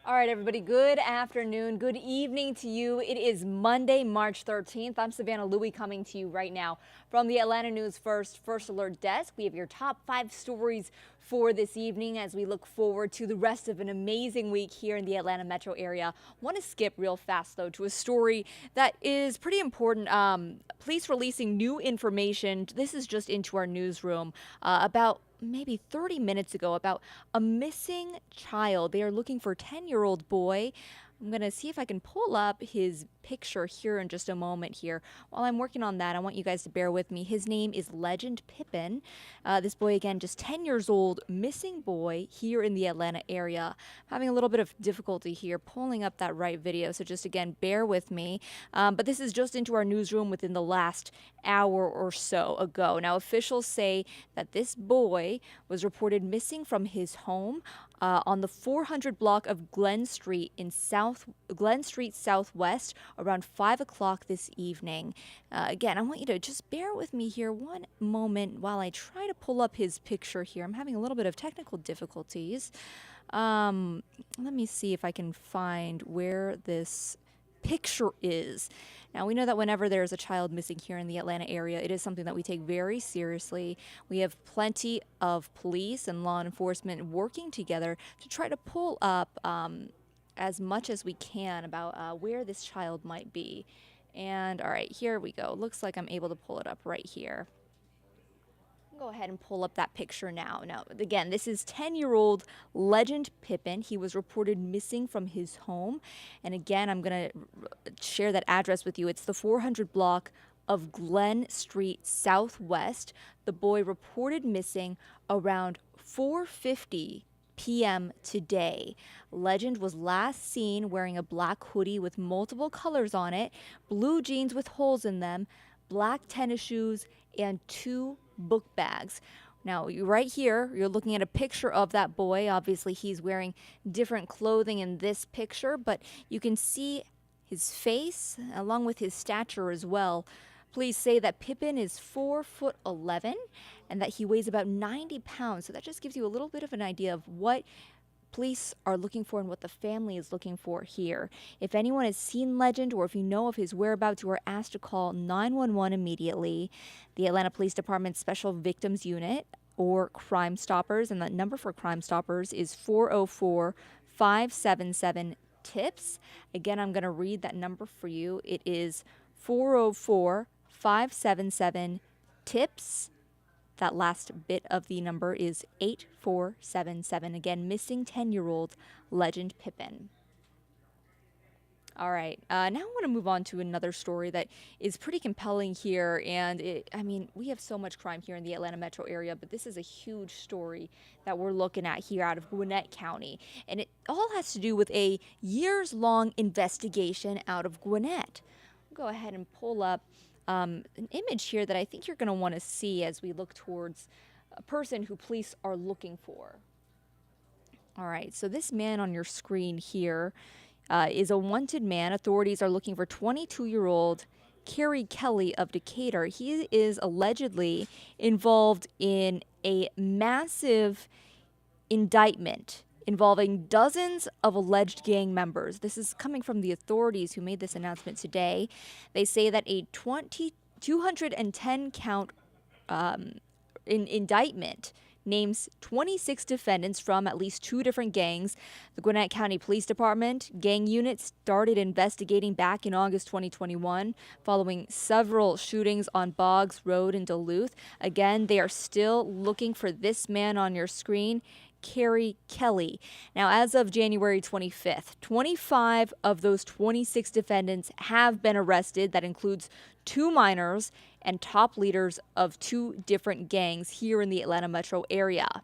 All right, everybody, good afternoon, good evening to you. It is Monday, March 13th. I'm Savannah Louie coming to you right now from the Atlanta News First Alert Desk. We have your top 5 stories for this evening as we look forward to the rest of an amazing week here in the Atlanta metro area. Want to skip real fast, though, to a story that is pretty important. Police releasing new information. This is just into our newsroom about maybe 30 minutes ago about a missing child. They are looking for a 10-year-old boy. I'm going to see if I can pull up his picture here in just a moment here. While I'm working on that, I want you guys to bear with me. His name is Legend Pippin. This boy, again, just 10 years old, missing boy here in the Atlanta area. Having a little bit of difficulty here pulling up that right video, so just, again, bear with me. But this is just into our newsroom within the last hour or so ago. Now, officials say that this boy was reported missing from his home on the 400 block of Glen Street Southwest around 5 o'clock this evening. Again, I want you to just bear with me here one moment while I try to pull up his picture here. I'm having a little bit of technical difficulties. Let me see if I can find where this picture is. Now, we know that whenever there's a child missing here in the Atlanta area, it is something that we take very seriously. We have plenty of police and law enforcement working together to try to pull up as much as we can about where this child might be. And all right, here we go. Looks like I'm able to pull it up right here. Go ahead and pull up that picture now. Now, again, this is 10-year-old Legend Pippin. He was reported missing from his home. And again, I'm going to share that address with you. It's the 400 block of Glen Street Southwest. The boy reported missing around 4:50 p.m. today. Legend was last seen wearing a black hoodie with multiple colors on it, blue jeans with holes in them, black tennis shoes, and 2 book bags. Now, right here, you're looking at a picture of that boy. Obviously, he's wearing different clothing in this picture, but you can see his face along with his stature as well. Police say that Pippin is 4'11" and that he weighs about 90 pounds. So that just gives you a little bit of an idea of what police are looking for and what the family is looking for here. If anyone has seen Legend or if you know of his whereabouts, you are asked to call 911 immediately. The Atlanta Police Department's Special Victims Unit or Crime Stoppers, and the number for Crime Stoppers is 404-577-TIPS. Again, I'm going to read that number for you. It is 404-577-TIPS. That last bit of the number is 8477. Again, missing 10-year-old Legend Pippin. All right, now I want to move on to another story that is pretty compelling here. And we have so much crime here in the Atlanta metro area, but this is a huge story that we're looking at here out of Gwinnett County. And it all has to do with a years-long investigation out of Gwinnett. I'll go ahead and pull up an image here that I think you're going to want to see as we look towards a person who police are looking for. All right, so this man on your screen here is a wanted man. Authorities are looking for 22-year-old Kerry Kelly of Decatur. He is allegedly involved in a massive indictment involving dozens of alleged gang members. This is coming from the authorities who made this announcement today. They say that a 210-count indictment names 26 defendants from at least 2 different gangs. The Gwinnett County Police Department gang unit started investigating back in August 2021 following several shootings on Boggs Road in Duluth. Again, they are still looking for this man on your screen, Kerry Kelly. Now, as of January 25th, 25 of those 26 defendants have been arrested. That includes 2 minors and top leaders of 2 different gangs here in the Atlanta metro area.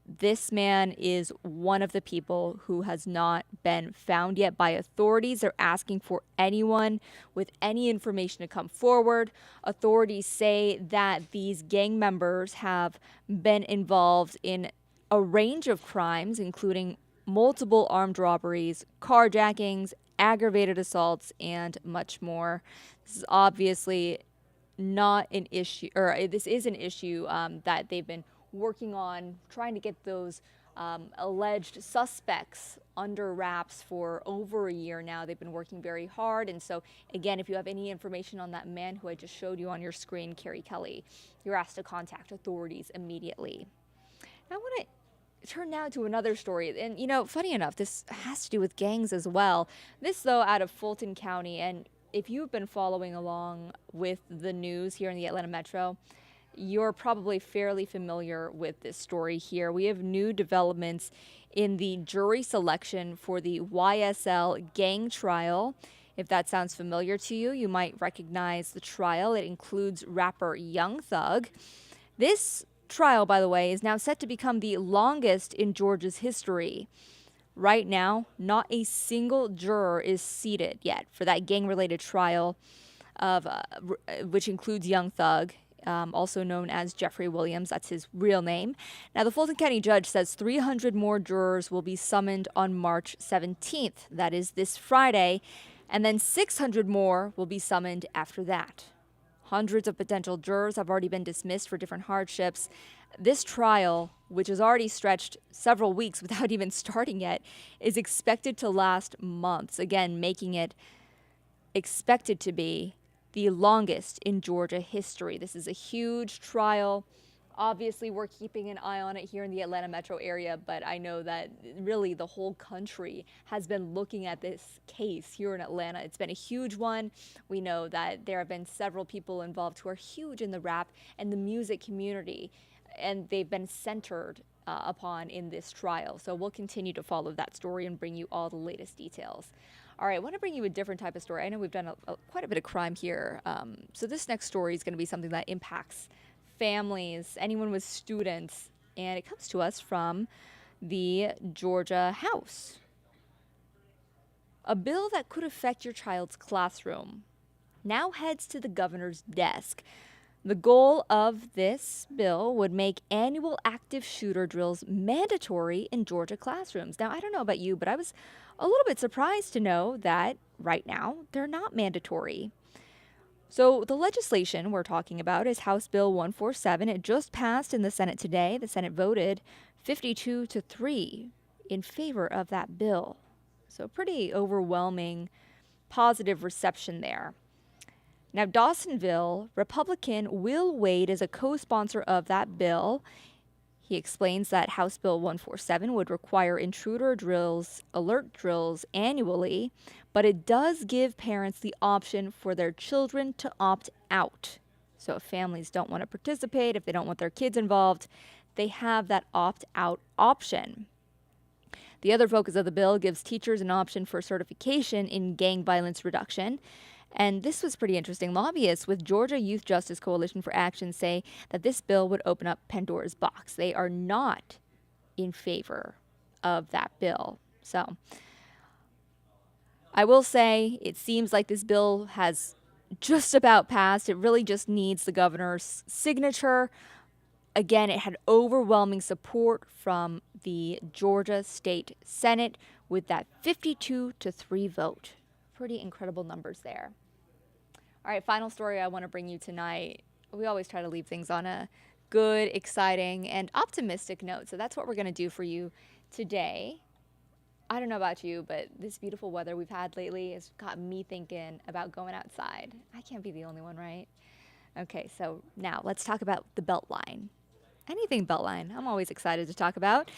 This man is one of the people who has not been found yet by authorities. They're asking for anyone with any information to come forward. Authorities say that these gang members have been involved in a range of crimes, including multiple armed robberies, carjackings, aggravated assaults, and much more. This is obviously not an issue, or this is an issue that they've been working on, trying to get those alleged suspects under wraps for over a year now. They've been working very hard. And so, again, if you have any information on that man who I just showed you on your screen, Kerry Kelly, you're asked to contact authorities immediately. Now, I want to turn now to another story. And, funny enough, this has to do with gangs as well. This, though, out of Fulton County. And if you've been following along with the news here in the Atlanta Metro, you're probably fairly familiar with this story here. We have new developments in the jury selection for the YSL gang trial. If that sounds familiar to you, you might recognize the trial. It includes rapper Young Thug. This trial, by the way, is now set to become the longest in Georgia's history. Right now, not a single juror is seated yet for that gang-related trial of which includes Young Thug. Also known as Jeffrey Williams. That's his real name. Now, the Fulton County judge says 300 more jurors will be summoned on March 17th. That is this Friday. And then 600 more will be summoned after that. Hundreds of potential jurors have already been dismissed for different hardships. This trial, which has already stretched several weeks without even starting yet, is expected to last months. Again, making it expected to be the longest in Georgia history. This is a huge trial. Obviously, we're keeping an eye on it here in the Atlanta metro area, but I know that really the whole country has been looking at this case here in Atlanta. It's been a huge one. We know that there have been several people involved who are huge in the rap and the music community, and they've been centered upon in this trial. So we'll continue to follow that story and bring you all the latest details. All right, I want to bring you a different type of story. I know we've done quite a bit of crime here. So this next story is going to be something that impacts families, anyone with students, and it comes to us from the Georgia House. A bill that could affect your child's classroom now heads to the governor's desk. The goal of this bill would make annual active shooter drills mandatory in Georgia classrooms. Now, I don't know about you, but I was a little bit surprised to know that right now they're not mandatory. So the legislation we're talking about is House Bill 147. It just passed in the Senate today. The Senate voted 52-3 in favor of that bill. So pretty overwhelming positive reception there. Now, Dawsonville Republican Will Wade is a co-sponsor of that bill. He explains that House Bill 147 would require intruder drills, alert drills annually, but it does give parents the option for their children to opt out. So if families don't want to participate, if they don't want their kids involved, they have that opt-out option. The other focus of the bill gives teachers an option for certification in gang violence reduction. And this was pretty interesting. Lobbyists with Georgia Youth Justice Coalition for Action say that this bill would open up Pandora's box. They are not in favor of that bill. So I will say it seems like this bill has just about passed. It really just needs the governor's signature. Again, it had overwhelming support from the Georgia State Senate with that 52-3 vote. Pretty incredible numbers there. All right, final story I want to bring you tonight. We always try to leave things on a good, exciting, and optimistic note. So that's what we're going to do for you today. I don't know about you, but this beautiful weather we've had lately has got me thinking about going outside. I can't be the only one, right? Okay, so now let's talk about the Beltline. Anything Beltline, I'm always excited to talk about.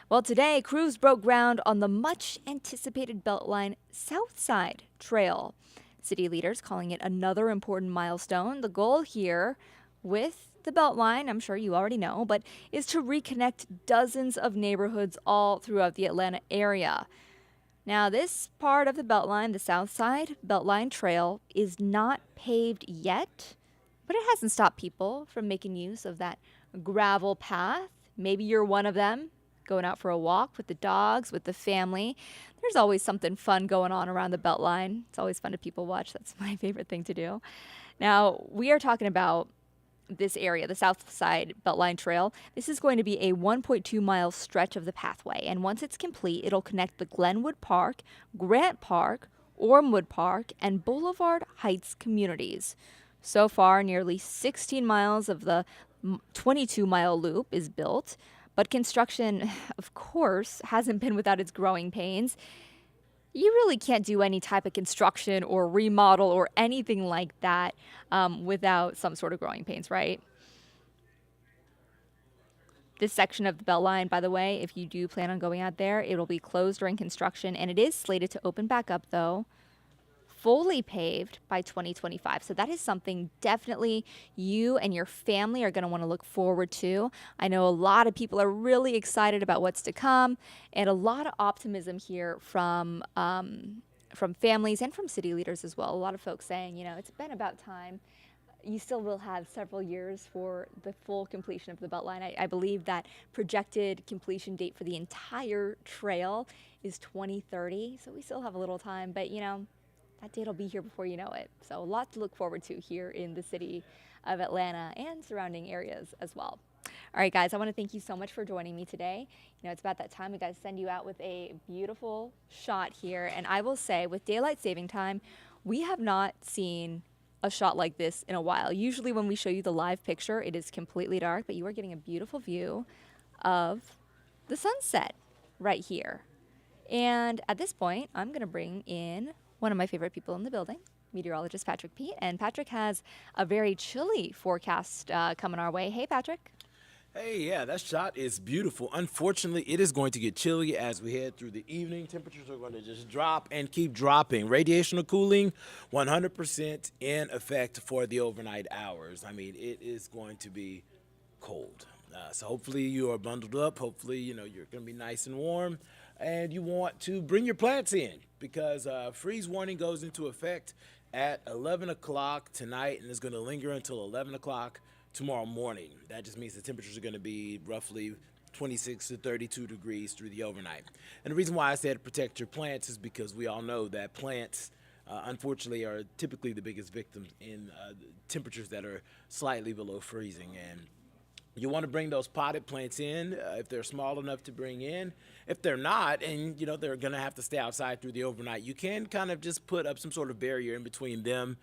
Well, today, crews broke ground on the much-anticipated Beltline Southside Trail. City leaders calling it another important milestone. The goal here with the Beltline, I'm sure you already know, but is to reconnect dozens of neighborhoods all throughout the Atlanta area. Now, this part of the Beltline, the Southside Beltline Trail, is not paved yet, but it hasn't stopped people from making use of that gravel path. Maybe you're one of them, going out for a walk with the dogs, with the family. There's always something fun going on around the Beltline. It's always fun to people watch. That's my favorite thing to do. Now, we are talking about this area, the Southside Beltline Trail. This is going to be a 1.2-mile stretch of the pathway, and once it's complete, it'll connect the Glenwood Park, Grant Park, Ormwood Park, and Boulevard Heights communities. So far, nearly 16 miles of the 22-mile loop is built, But construction, of course, hasn't been without its growing pains. You really can't do any type of construction or remodel or anything like that without some sort of growing pains, right? This section of the Beltline, by the way, if you do plan on going out there, it will be closed during construction, and it is slated to open back up, though, fully paved by 2025. So that is something definitely you and your family are going to want to look forward to. I know a lot of people are really excited about what's to come, and a lot of optimism here from families and from city leaders as well. A lot of folks saying, it's been about time. You still will have several years for the full completion of the Beltline. I believe that projected completion date for the entire trail is 2030, so we still have a little time, but that date will be here before you know it. So a lot to look forward to here in the city of Atlanta and surrounding areas as well. All right, guys, I want to thank you so much for joining me today. It's about that time. We got to send you out with a beautiful shot here. And I will say, with daylight saving time, we have not seen a shot like this in a while. Usually when we show you the live picture, it is completely dark, but you are getting a beautiful view of the sunset right here. And at this point, I'm going to bring in one of my favorite people in the building, meteorologist Patrick Pete. And Patrick has a very chilly forecast coming our way. Hey, Patrick. Hey, yeah, that shot is beautiful. Unfortunately, it is going to get chilly as we head through the evening. Temperatures are going to just drop and keep dropping. Radiational cooling, 100% in effect for the overnight hours. I mean, it is going to be cold. So hopefully you are bundled up. Hopefully, you're going to be nice and warm. And you want to bring your plants in because freeze warning goes into effect at 11 o'clock tonight and is going to linger until 11 o'clock tomorrow morning. That just means the temperatures are going to be roughly 26 to 32 degrees through the overnight. And the reason why I said protect your plants is because we all know that plants, unfortunately, are typically the biggest victims in temperatures that are slightly below freezing. And you want to bring those potted plants in if they're small enough to bring in. If they're not, and they're going to have to stay outside through the overnight, you can kind of just put up some sort of barrier in between them,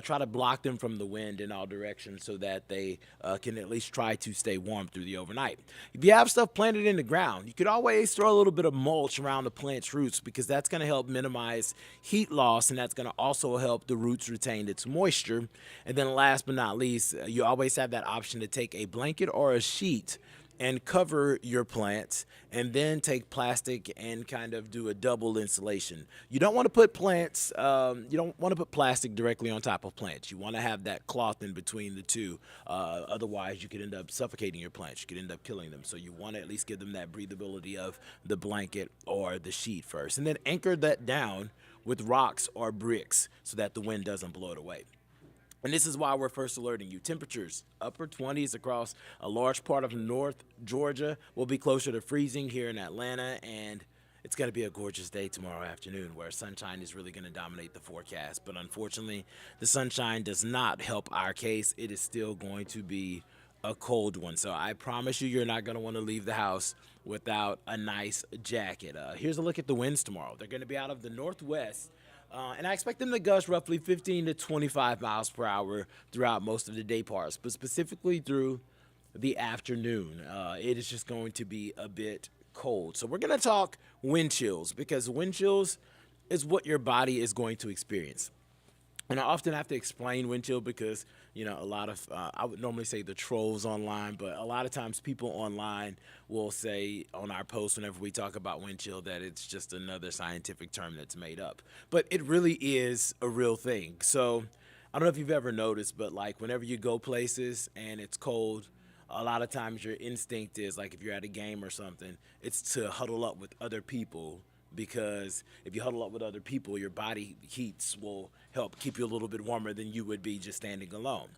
try to block them from the wind in all directions so that they can at least try to stay warm through the overnight. If you have stuff planted in the ground, you could always throw a little bit of mulch around the plant's roots because that's going to help minimize heat loss, and that's going to also help the roots retain its moisture. And then last but not least, you always have that option to take a blanket or a sheet and cover your plants and then take plastic and kind of do a double insulation. You don't want to put plants, you don't want to put plastic directly on top of plants. You want to have that cloth in between the two. Otherwise, you could end up suffocating your plants. You could end up killing them. So you want to at least give them that breathability of the blanket or the sheet first. And then anchor that down with rocks or bricks so that the wind doesn't blow it away. And this is why we're first alerting you. Temperatures upper 20s across a large part of North Georgia. Will be closer to freezing here in Atlanta, and it's going to be a gorgeous day tomorrow afternoon where sunshine is really going to dominate the forecast. But unfortunately, the sunshine does not help our case. It is still going to be a cold one. So I promise you're not going to want to leave the house without a nice jacket. Here's a look at the winds tomorrow. They're going to be out of the northwest. And I expect them to gust roughly 15 to 25 miles per hour throughout most of the day parts, but specifically through the afternoon. It is just going to be a bit cold. So we're going to talk wind chills because wind chills is what your body is going to experience. And I often have to explain wind chill because, a lot of, I would normally say the trolls online, but a lot of times people online will say on our posts whenever we talk about wind chill that it's just another scientific term that's made up. But it really is a real thing. So I don't know if you've ever noticed, but like whenever you go places and it's cold, a lot of times your instinct is like if you're at a game or something, it's to huddle up with other people. Because if you huddle up with other people, your body heats will help keep you a little bit warmer than you would be just standing alone.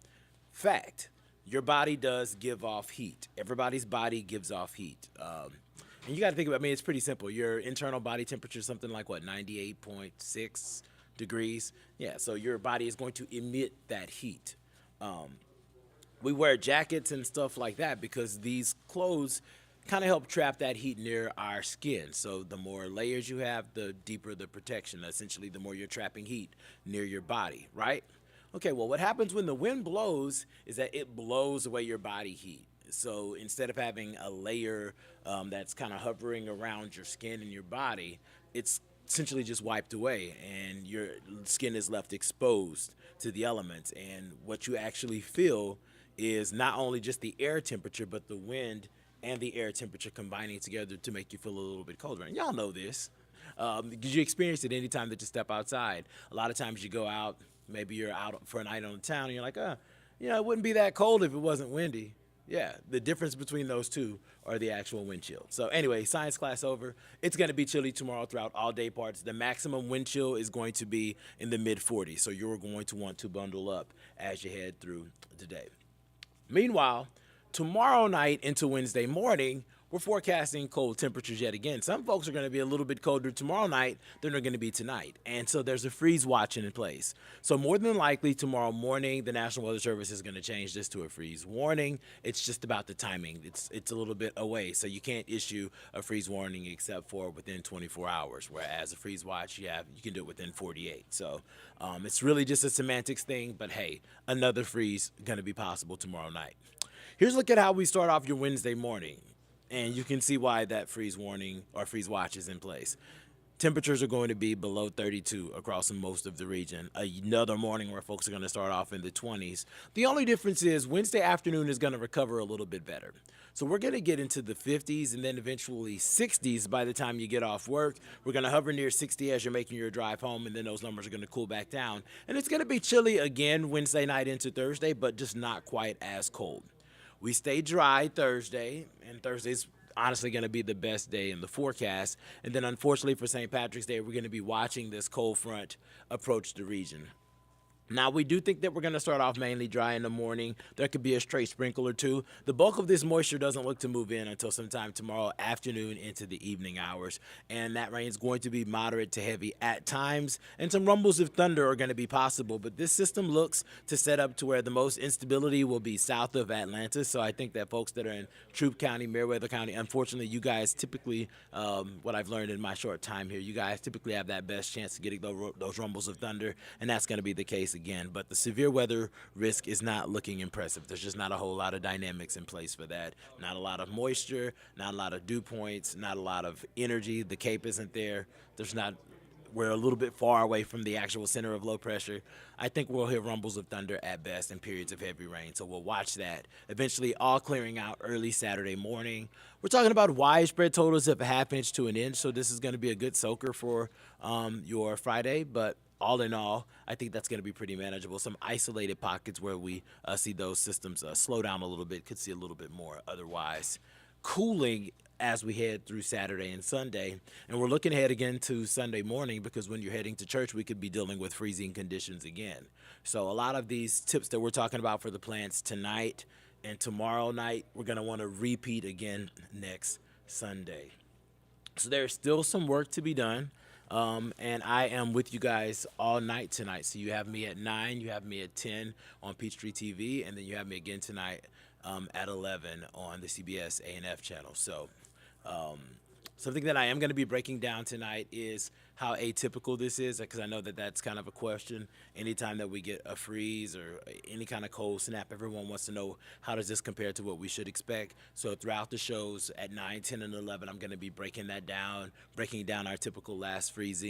Fact, your body does give off heat. Everybody's body gives off heat. And you got to think about, it's pretty simple. Your internal body temperature is something like, 98.6 degrees? Yeah, so your body is going to emit that heat. We wear jackets and stuff like that because these clothes kind of help trap that heat near our skin. So the more layers you have, the deeper the protection. Essentially, the more you're trapping heat near your body, right? Okay, well, what happens when the wind blows is that it blows away your body heat. So instead of having a layer that's kind of hovering around your skin and your body, it's essentially just wiped away, and your skin is left exposed to the elements. And what you actually feel is not only just the air temperature, but the wind and the air temperature combining together to make you feel a little bit colder. And y'all know this because you experience it anytime that you step outside. A lot of times you go out, maybe you're out for a night on the town, and you're like, it wouldn't be that cold if it wasn't windy. Yeah, the difference between those two are the actual wind chill. So anyway, science class over. It's going to be chilly tomorrow throughout all day parts. The maximum wind chill is going to be in the mid 40s, so you're going to want to bundle up as you head through the day. Meanwhile, tomorrow night into Wednesday morning, we're forecasting cold temperatures yet again. Some folks are going to be a little bit colder tomorrow night than they're going to be tonight. And so there's a freeze watch in place. So more than likely tomorrow morning, the National Weather Service is going to change this to a freeze warning. It's just about the timing. It's a little bit away. So you can't issue a freeze warning except for within 24 hours, whereas a freeze watch, you can do it within 48. So it's really just a semantics thing. But hey, another freeze going to be possible tomorrow night. Here's a look at how we start off your Wednesday morning. And you can see why that freeze warning or freeze watch is in place. Temperatures are going to be below 32 across most of the region. Another morning where folks are going to start off in the 20s. The only difference is Wednesday afternoon is going to recover a little bit better. So we're going to get into the 50s and then eventually 60s by the time you get off work. We're going to hover near 60 as you're making your drive home, and then those numbers are going to cool back down. And it's going to be chilly again Wednesday night into Thursday, but just not quite as cold. We stay dry Thursday, and Thursday's honestly going to be the best day in the forecast. And then unfortunately for St. Patrick's Day, we're going to be watching this cold front approach the region. Now, we do think that we're going to start off mainly dry in the morning. There could be a stray sprinkle or two. The bulk of this moisture doesn't look to move in until sometime tomorrow afternoon into the evening hours. And that rain is going to be moderate to heavy at times. And some rumbles of thunder are going to be possible. But this system looks to set up to where the most instability will be south of Atlanta. So I think that folks that are in Troup County, Meriwether County, unfortunately, you guys typically, what I've learned in my short time here, you guys typically have that best chance of getting those rumbles of thunder. And that's going to be the case again, but the severe weather risk is not looking impressive. There's just not a whole lot of dynamics in place for that. Not a lot of moisture, not a lot of dew points, not a lot of energy. The Cape isn't there. We're a little bit far away from the actual center of low pressure. I think we'll hear rumbles of thunder at best and periods of heavy rain, so we'll watch that. Eventually, all clearing out early Saturday morning. We're talking about widespread totals of a half inch to an inch, so this is going to be a good soaker for your Friday, but all in all, I think that's going to be pretty manageable. Some isolated pockets where we see those systems slow down a little bit, could see a little bit more otherwise. Cooling as we head through Saturday and Sunday. And we're looking ahead again to Sunday morning because when you're heading to church, we could be dealing with freezing conditions again. So a lot of these tips that we're talking about for the plants tonight and tomorrow night, we're going to want to repeat again next Sunday. So there's still some work to be done. And I am with you guys all night tonight. So you have me at 9, you have me at 10 on Peachtree TV, and then you have me again tonight at 11 on the CBS ANF channel. So something that I am going to be breaking down tonight is how atypical this is, because I know that that's kind of a question. Anytime that we get a freeze or any kind of cold snap, everyone wants to know how does this compare to what we should expect. So throughout the shows at 9, 10, and 11, I'm going to be breaking down our typical last freezes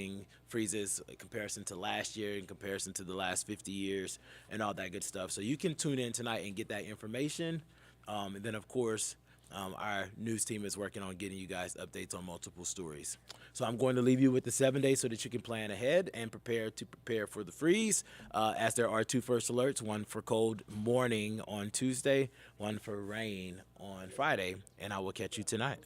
in comparison to last year, in comparison to the last 50 years, and all that good stuff. So you can tune in tonight and get that information. And then, of course, our news team is working on getting you guys updates on multiple stories. So I'm going to leave you with the 7 days so that you can plan ahead and prepare for the freeze, as there are 2 first alerts, one for cold morning on Tuesday, one for rain on Friday, and I will catch you tonight.